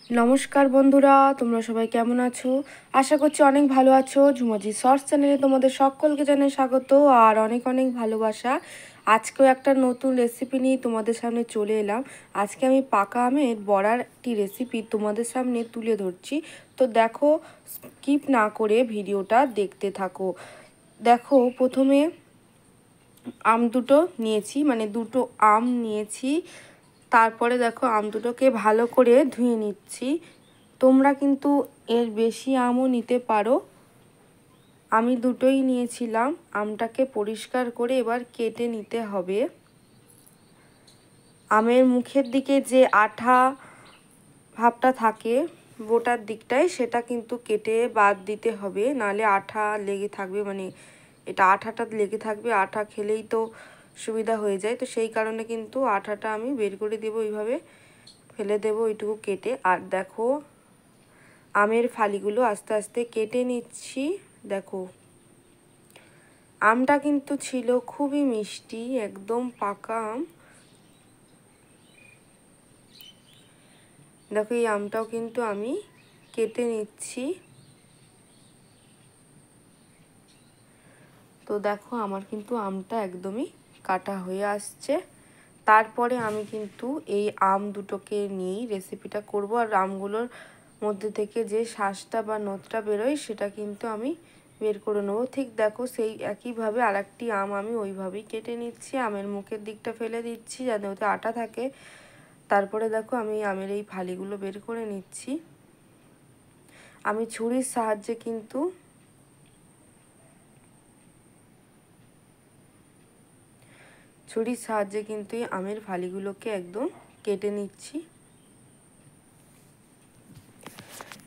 নমস্কার বন্ধুরা, তোমরা সবাই কেমন আছো? আশা করছি অনেক ভালো আছো। ঝুমাজি শর্টস চ্যানেলে তোমাদের সকলকে জানাই স্বাগত আর অনেক অনেক ভালোবাসা। আজকেও একটা নতুন রেসিপি নিয়ে তোমাদের সামনে চলে এলাম। আজকে আমি পাকা আমের বড়ার একটি রেসিপি তোমাদের সামনে তুলে ধরছি। তো দেখো, স্কিপ না করে ভিডিওটা দেখতে থাকো। দেখো, প্রথমে আম দুটো নিয়েছি, মানে দুটো আম নিয়েছি। তারপরে দেখো আম দুটোকে ভালো করে ধুয়ে নিচ্ছি। তোমরা কিন্তু এর বেশি আমও নিতে পারো। আমি দুটোই নিয়েছিলাম। আমটাকে পরিষ্কার করে এবার কেটে নিতে হবে। আমের মুখের দিকে যে আঠা ভাবটা থাকে বোটার দিকটায়, সেটা কিন্তু কেটে বাদ দিতে হবে, নাহলে আঠা লেগে থাকবে, মানে এটা আঠাটা লেগে থাকবে। আঠা খেলেই তো সুবিধা হয়ে যায়, তো সেই কারণে কিন্তু আঠাটা আমি বের করে দেবো, এইভাবে ফেলে দেবো ওইটুকু কেটে। আর দেখো, আমের ফালিগুলো আস্তে আস্তে কেটে নিচ্ছি। দেখো, আমটা কিন্তু ছিল খুবই মিষ্টি, একদম পাকা আম। দেখো, এই আমটাও কিন্তু আমি কেটে নিচ্ছি। তো দেখো, আমার কিন্তু আমটা একদমই কাটা হয়ে আসছে। তারপরে আমি কিন্তু এই আম দুটোকে নিয়েই রেসিপিটা করব। আর আমগুলোর মধ্যে থেকে যে শাঁসটা বা নদটা বেরোয় সেটা কিন্তু আমি বের করে নেবো। ঠিক দেখো, সেই একইভাবে আরেকটি আম আমি ওইভাবেই কেটে নিচ্ছি। আমের মুখের দিকটা ফেলে দিচ্ছি যাতে ওতে আটা থাকে। তারপরে দেখো, আমি আমের এই ফালিগুলো বের করে নিচ্ছি। আমি ছুরির সাহায্যে কিন্তু এই আমের ফালিগুলোকে একদম কেটে নিচ্ছি।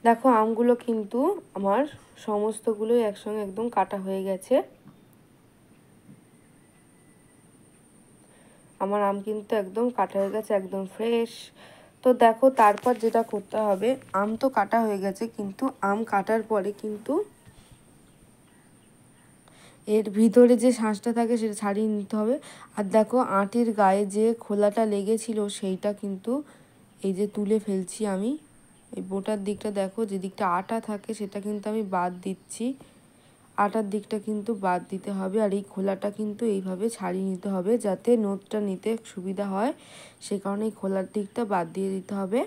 দেখো, আমগুলো কিন্তু আমার সমস্তগুলোই একসঙ্গে একদম কাটা হয়ে গেছে। আমার আম কিন্তু একদম কাটা হয়ে গেছে, একদম ফ্রেশ। তো দেখো, তারপর যেটা করতে হবে, আম তো কাটা হয়ে গেছে, কিন্তু আম কাটার পরে কিন্তু এর ভিতরে যে শাঁসটা থাকে সেটা ছাড়িয়ে নিতে হবে। আর দেখো, আটির গায়ে যে খোলাটা লেগেছিল সেইটা কিন্তু এই যে তুলে ফেলছি আমি। এই বোটার দিকটা দেখো, যে দিকটা আটা থাকে সেটা কিন্তু আমি বাদ দিচ্ছি। আটার দিকটা কিন্তু বাদ দিতে হবে। আর এই খোলাটা কিন্তু এইভাবে ছাড়িয়ে নিতে হবে যাতে নোটটা নিতে সুবিধা হয়, সে কারণে এই খোলার দিকটা বাদ দিয়ে দিতে হবে।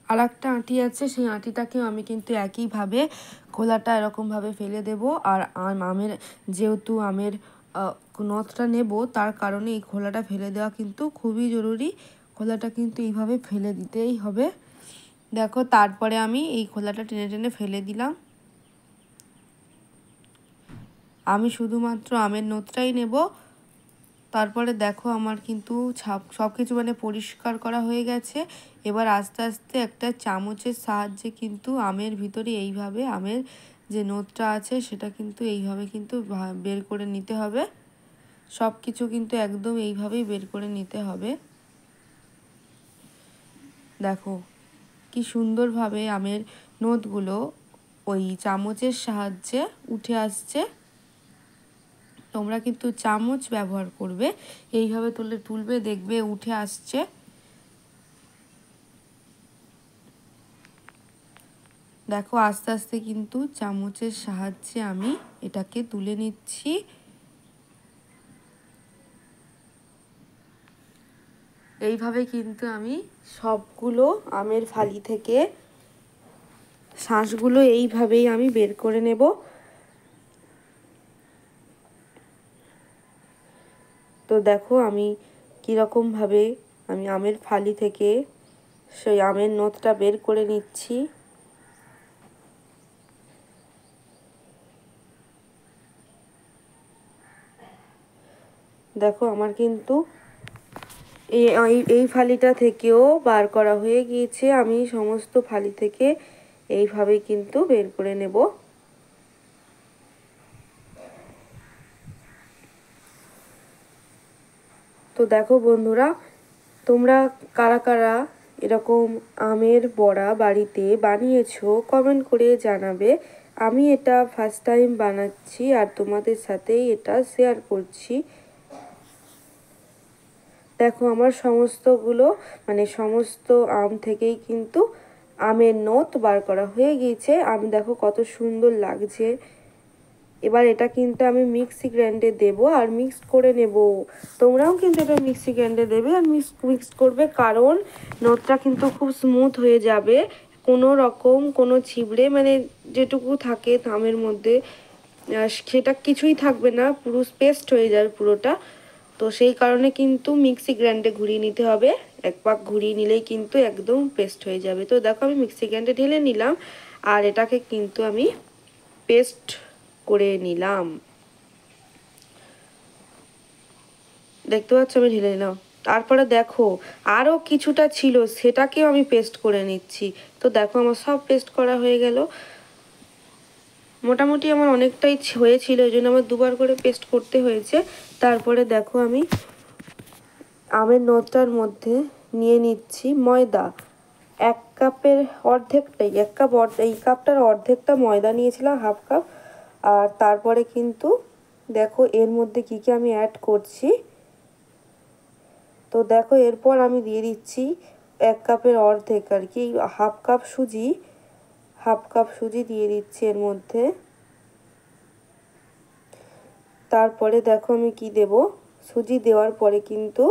আর একটা আঁটি আছে, সেই আঁটিটাকেও আমি কিন্তু একইভাবে খোলাটা এরকমভাবে ফেলে দেব। আর আমের, যেহেতু আমের নথটা নেব, তার কারণে এই খোলাটা ফেলে দেওয়া কিন্তু খুবই জরুরি। খোলাটা কিন্তু এইভাবে ফেলে দিতেই হবে। দেখো, তারপরে আমি এই খোলাটা টেনে টেনে ফেলে দিলাম। আমি শুধুমাত্র আমের নথটাই নেব। তারপরে দেখো, আমার কিন্তু সব কিছু মানে পরিষ্কার করা হয়ে গেছে। এবার আস্তে আস্তে একটা চামচের সাহায্যে কিন্তু আমের ভিতরে এইভাবে আমের যে নথটা আছে সেটা কিন্তু এইভাবে কিন্তু বের করে নিতে হবে। সব কিছু কিন্তু একদম এইভাবেই বের করে নিতে হবে। দেখো, কি সুন্দরভাবে আমের নথগুলো ওই চামচের সাহায্যে উঠে আসছে। তোমরা কিন্তু চামচ ব্যবহার করবে, এইভাবে তুলবে, দেখবে উঠে আসছে। দেখো, আস্তে আস্তে কিন্তু চামচের সাহায্যে আমি এটাকে তুলে নিচ্ছি। এইভাবে কিন্তু আমি সবগুলো আমের ফালি থেকে শাঁসগুলো এইভাবেই আমি বের করে নেব। তো দেখো, আমি কীরকমভাবে আমি আমের ফালি থেকে সেই আমের নথটা বের করে নিচ্ছি। দেখো, আমার কিন্তু এই ফালিটা থেকেও বার করা হয়ে গিয়েছে। আমি সমস্ত ফালি থেকে এইভাবে কিন্তু বের করে নেব। তো দেখো বন্ধুরা, তোমরা কারা কারা এরকম আমের বড়া বাড়িতে বানিয়েছো কমেন্ট করে জানাবে। আমি এটা ফার্স্ট টাইম বানাচ্ছি আর তোমাদের সাথেই এটা শেয়ার করছি। দেখো আমার সমস্তগুলো মানে সমস্ত আম থেকেই কিন্তু আমের নথ বার করা হয়ে গিয়েছে। আমি দেখো কত সুন্দর লাগছে। এবার এটা কিন্তু আমি মিক্সি গ্রাইন্ডে দেবো আর মিক্স করে নেব। তোমরাও কিন্তু এটা মিক্সি গ্রাইন্ডে দেবে আর মিক্স করবে, কারণ নথটা কিন্তু খুব স্মুথ হয়ে যাবে। কোনো রকম কোনো ছিবড়ে মানে যেটুকু থাকে আমের মধ্যে সেটা কিছুই থাকবে না, পুরো পেস্ট হয়ে যাবে পুরোটা। তো সেই কারণে কিন্তু মিক্সি গ্রাইন্ডে ঘুরিয়ে নিতে হবে। এক পাক ঘুরিয়ে নিলেই কিন্তু একদম পেস্ট হয়ে যাবে। তো দেখো আমি মিক্সি গ্রাইন্ডে ঢেলে নিলাম আর এটাকে কিন্তু আমি পেস্ট করে নিলাম। দেখতে পাচ্ছ আমি ঢেলে নিলাম। তারপরে দেখো আরও কিছুটা ছিল, সেটাকেও আমি পেস্ট করে নিচ্ছি। তো দেখো আমার সব পেস্ট করা হয়ে গেল। মোটামুটি আমার অনেকটাই হয়েছিল, এই জন্য আমার দুবার করে পেস্ট করতে হয়েছে। তারপরে দেখো আমি আমের নথটার মধ্যে নিয়ে নিচ্ছি ময়দা। এক কাপের অর্ধেকটাই, এক কাপ এই কাপটার অর্ধেকটা ময়দা নিয়েছিলাম, হাফ কাপ। আর তারপরে কিন্তু দেখো এর মধ্যে কী কী আমি অ্যাড করছি। তো দেখো এরপর আমি দিয়ে দিচ্ছি এক কাপের অর্ধেক আর কি, হাফ কাপ সুজি দিয়ে দিচ্ছি এর মধ্যে। তারপরে দেখো আমি কি দেব, সুজি দেওয়ার পরে কিন্তু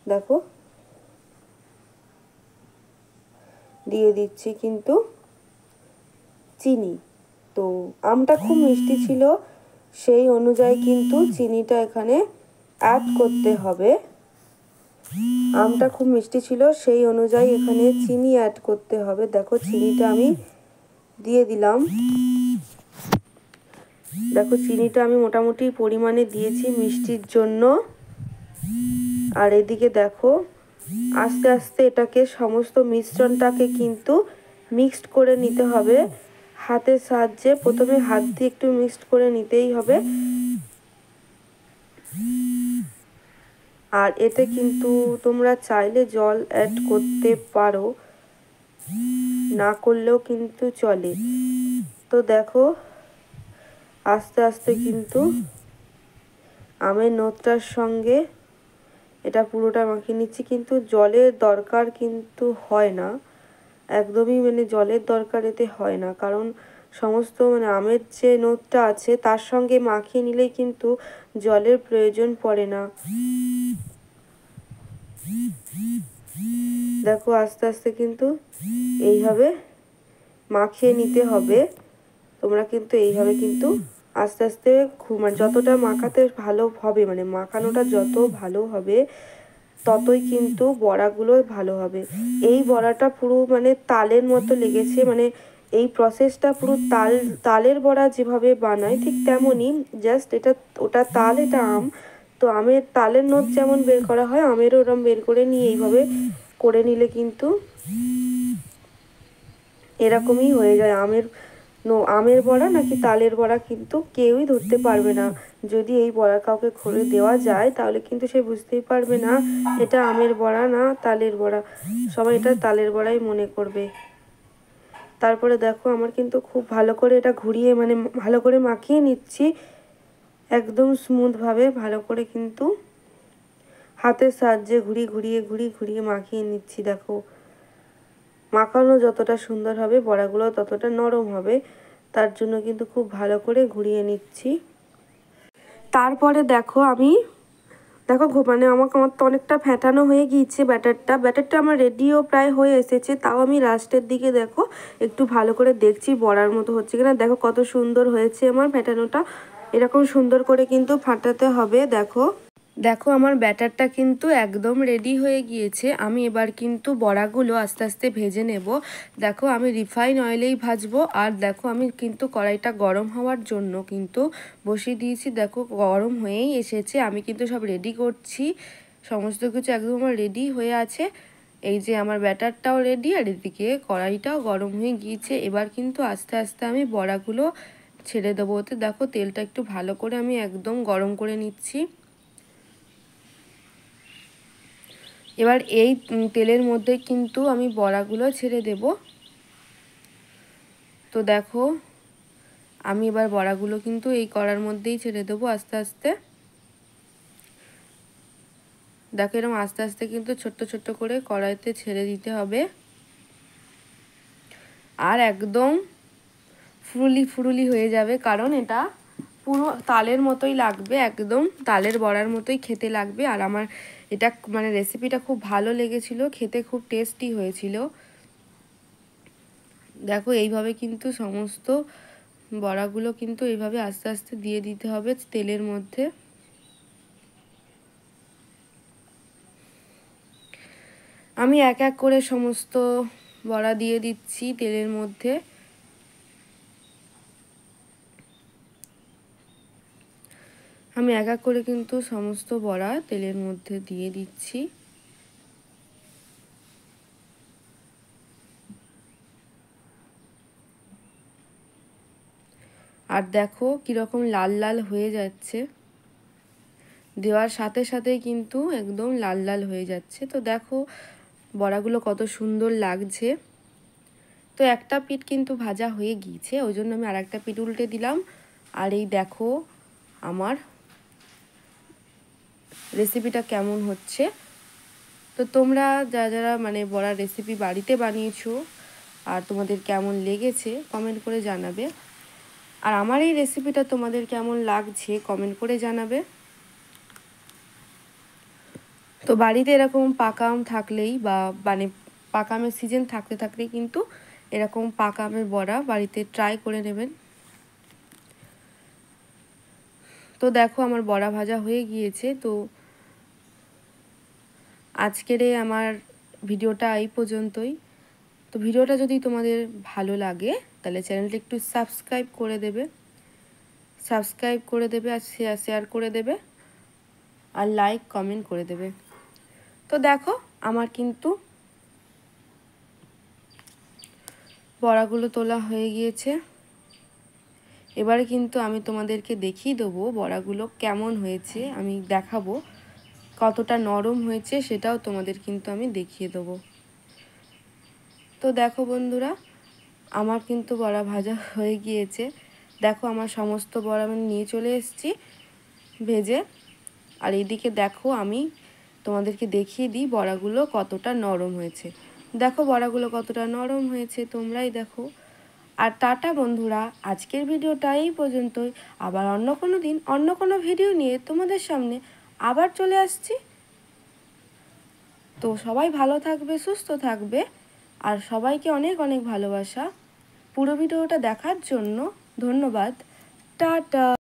দেখো দিয়ে দিচ্ছি কিন্তু চিনি। তো আমটা খুব মিষ্টি ছিল, সেই অনুযায়ী কিন্তু চিনিটা এখানে অ্যাড করতে হবে। আমটা খুব মিষ্টি ছিল, সেই অনুযায়ী এখানে চিনি অ্যাড করতে হবে। দেখো চিনিটা আমি দিয়ে দিলাম। দেখো চিনিটা আমি মোটামুটি পরিমাণে দিয়েছি মিষ্টির জন্য। আর এদিকে দেখো আস্তে আস্তে এটাকে সমস্ত মিশ্রণটাকে কিন্তু মিক্সড করে নিতে হবে হাতের সাহায্যে। প্রথমে হাত দিয়ে একটু মিক্সড করে নিতেই হবে। আর এতে কিন্তু তোমরা চাইলে জল অ্যাড করতে পারো, না করলেও কিন্তু চলে। তো দেখো আস্তে আস্তে কিন্তু আমের নথটার সঙ্গে এটা পুরোটা মাখিয়ে নিচ্ছি। কিন্তু জলের দরকার কিন্তু হয় না, একদমই মানে জলের দরকার এতে হয় না, কারণ সমস্ত মানে আমের যে নথটা আছে তার সঙ্গে মাখিয়ে নিলেই কিন্তু জলের প্রয়োজন পড়ে না। দেখো আস্তে আস্তে কিন্তু এইভাবে মাখিয়ে নিতে হবে। তোমরা কিন্তু এইভাবে কিন্তু আস্তে আস্তে মানে যতটা মাখাতে ভালো হবে, মানে মাখানোটা যত ভালো হবে ততই কিন্তু বড়াগুলো ভালো হবে। এই বড়াটা পুরো মানে তালের মতো লেগেছে, মানে এই প্রসেসটা পুরো তালের বড়া যেভাবে বানায় ঠিক তেমনই, জাস্ট এটা ওটা তাল এটা আম। তো আমের তালের নথ যেমন বের করা হয় আমেরও ওরম বের করে নিয়ে এইভাবে করে নিলে কিন্তু এরকমই হয়ে যায়। আমের বড়া নাকি তালের বড়া কিন্তু কেউই ধরতে পারবে না। যদি এই বড়া কাউকে খুলে দেওয়া যায় তাহলে কিন্তু সে বুঝতেই পারবে না এটা আমের বড়া না তালের বড়া, সবাই এটা তালের বড়াই মনে করবে। তারপরে দেখো আমার কিন্তু খুব ভালো করে এটা ঘুরিয়ে মানে ভালো করে মাখিয়ে নিচ্ছি, একদম স্মুথভাবে ভালো করে কিন্তু হাতের সাহায্যে ঘুরিয়ে মাখিয়ে নিচ্ছি। দেখো মাখানো যতটা সুন্দর হবে বড়াগুলো ততটা নরম হবে, তার জন্য কিন্তু খুব ভালো করে ঘুরিয়ে নিচ্ছি। তারপরে দেখো মানে আমার তো অনেকটা ফ্যাটানো হয়ে গিয়েছে ব্যাটারটা আমার রেডিও প্রায় হয়ে এসেছে। তাও আমি লাস্টের দিকে দেখো একটু ভালো করে দেখছি বড়ার মতো হচ্ছে কিনা। দেখো কত সুন্দর হয়েছে আমার ফ্যাটানোটা, এরকম সুন্দর করে কিন্তু ফাটাতে হবে। দেখো আমার ব্যাটারটা কিন্তু একদম রেডি হয়ে গিয়েছে। আমি এবার কিন্তু বড়াগুলো আস্তে আস্তে ভেজে নেব। দেখো আমি রিফাইন অয়েলেই ভাজবো। আর দেখো আমি কিন্তু কড়াইটা গরম হওয়ার জন্য কিন্তু বসিয়ে দিয়েছি। দেখো গরম হয়েই এসেছে, আমি কিন্তু সব রেডি করছি, সমস্ত কিছু একদম আমার রেডি হয়ে আছে। এই যে আমার ব্যাটারটাও রেডি আর এদিকে কড়াইটাও গরম হয়ে গিয়েছে। এবার কিন্তু আস্তে আস্তে আমি বড়াগুলো ছেড়ে দেবো ওতে। দেখো তেলটা একটু ভালো করে আমি একদম গরম করে নিচ্ছি। এবার এই তেলের মধ্যে কিন্তু আমি বড়াগুলো ছেড়ে দেব। তো দেখো আমি এবার বড়াগুলো কিন্তু এই কড়ার মধ্যেই ছেড়ে দেবো আস্তে আস্তে। দেখো এরকম আস্তে আস্তে কিন্তু ছোট্ট ছোট্ট করে কড়াইতে ছেড়ে দিতে হবে। আর একদম ফুরুলি ফুরুলি হয়ে যাবে, কারণ এটা পুরো তালের মতোই লাগবে, একদম তালের বড়ার মতোই খেতে লাগবে। আর আমার এটা মানে রেসিপিটা খুব ভালো লেগেছিল, খেতে খুব টেস্টি হয়েছিল। দেখো এইভাবে কিন্তু সমস্ত বড়াগুলো কিন্তু এইভাবে আস্তে আস্তে দিয়ে দিতে হবে তেলের মধ্যে। আমি এক এক করে সমস্ত বড়া দিয়ে দিচ্ছি তেলের মধ্যে। আমি এক এক করে কিন্তু সমস্ত বড়া তেলের মধ্যে দিয়ে দিচ্ছি। আর দেখো কীরকম লাল লাল হয়ে যাচ্ছে, দেওয়ার সাথে সাথেই কিন্তু একদম লাল লাল হয়ে যাচ্ছে। তো দেখো বড়াগুলো কত সুন্দর লাগছে। তো একটা পিঠ কিন্তু ভাজা হয়ে গিয়েছে, ওই জন্য আমি আর একটা পিঠ উল্টে দিলাম। আর এই দেখো আমার রেসিপিটা কেমন হচ্ছে। তো তোমরা যারা যারা মানে বড়ার রেসিপি বাড়িতে বানিয়েছো আর তোমাদের কেমন লেগেছে কমেন্ট করে জানাবে। আর আমার এই রেসিপিটা তোমাদের কেমন লাগছে কমেন্ট করে জানাবে। তো বাড়িতে এরকম পাকা আম থাকলেই বা মানে পাকা আমের সিজন থাকতে থাকলেই কিন্তু এরকম পাকা আমের বড়া বাড়িতে ট্রাই করে নেবেন। তো দেখো আমার বড়া ভাজা হয়ে গিয়েছে। তো আজকের আমার ভিডিওটা এই পর্যন্তই। তো ভিডিওটা যদি তোমাদের ভালো লাগে তাহলে চ্যানেলটা একটু সাবস্ক্রাইব করে দেবে আর শেয়ার করে দেবে আর লাইক কমেন্ট করে দেবে। তো দেখো আমার কিন্তু বড়াগুলো তোলা হয়ে গিয়েছে। এবারে কিন্তু আমি তোমাদেরকে দেখিয়ে দেবো বড়াগুলো কেমন হয়েছে, আমি দেখাবো কতটা নরম হয়েছে সেটাও তোমাদের কিন্তু আমি দেখিয়ে দেবো। তো দেখো বন্ধুরা আমার কিন্তু বড়া ভাজা হয়ে গিয়েছে। দেখো আমার সমস্ত বড়া আমি নিয়ে চলে এসেছি ভেজে। আর এইদিকে দেখো আমি তোমাদেরকে দেখিয়ে দিই বড়াগুলো কতটা নরম হয়েছে। দেখো বড়াগুলো কতটা নরম হয়েছে তোমরাই দেখো। আর টাটা বন্ধুরা, আজকের ভিডিওটা এই পর্যন্তই। আবার অন্য কোনো দিন অন্য কোনো ভিডিও নিয়ে তোমাদের সামনে আবার চলে আসছি। তো সবাই ভালো থাকবে, সুস্থ থাকবে, আর সবাইকে অনেক অনেক ভালোবাসা। পুরো ভিডিওটা দেখার জন্য ধন্যবাদ। টাটা।